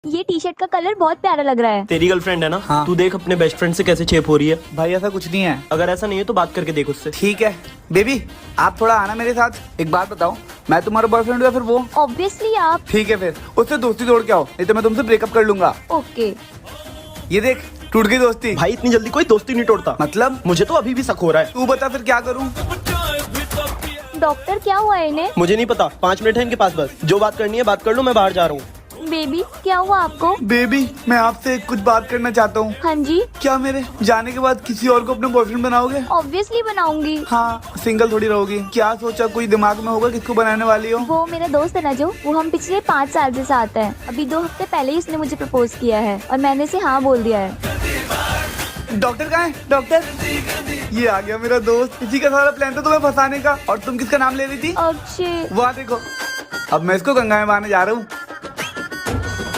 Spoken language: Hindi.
ये टी शर्ट का कलर बहुत प्यारा लग रहा है। तेरी गर्लफ्रेंड है ना? हाँ। तू देख अपने बेस्ट फ्रेंड से कैसे चेप हो रही है। भाई ऐसा कुछ नहीं है। अगर ऐसा नहीं है तो बात करके देख उससे। ठीक है बेबी, आप थोड़ा आना मेरे साथ। एक बात बताओ, मैं तुम्हारा बॉयफ्रेंड हूँ या फिर वो? ऑब्वियसली आप। ठीक है फिर उससे दोस्ती तोड़ के आओ, नहीं तो मैं तुमसे ब्रेकअप कर लूंगा। ओके। ये देख, टूट गई दोस्ती। भाई इतनी जल्दी कोई दोस्ती नहीं तोड़ता। मतलब मुझे तो अभी भी शक हो रहा है। तू बता फिर क्या करूँ? डॉक्टर क्या हुआ है इन्हें? मुझे नहीं पता, 5 मिनट है इनके पास, बस जो बात करनी है बात कर लो, मैं बाहर जा रहा हूँ। बेबी क्या हुआ आपको? बेबी मैं आपसे कुछ बात करना चाहता हूँ। हाँ जी। क्या मेरे जाने के बाद किसी और को अपने बॉयफ्रेंड बनाओगे? ऑब्वियसली बनाऊंगी। हाँ, सिंगल थोड़ी रहोगी। क्या सोचा, कोई दिमाग में होगा किसको बनाने वाली हो? वो मेरा दोस्त है ना, जो वो हम पिछले 5 साल से साथ है। अभी 2 हफ्ते पहले ही उसने मुझे प्रपोज किया है और मैंने इसे हाँ बोल दिया है। डॉक्टर कहाँ है? डॉक्टर, ये आ गया मेरा दोस्त। इसी का सारा प्लान था तुम्हें फंसाने का। और तुम किसका नाम ले रही थी? अक्षय। वहाँ देखो, अब मैं इसको गंगा में बहाने जा रहा हूँ।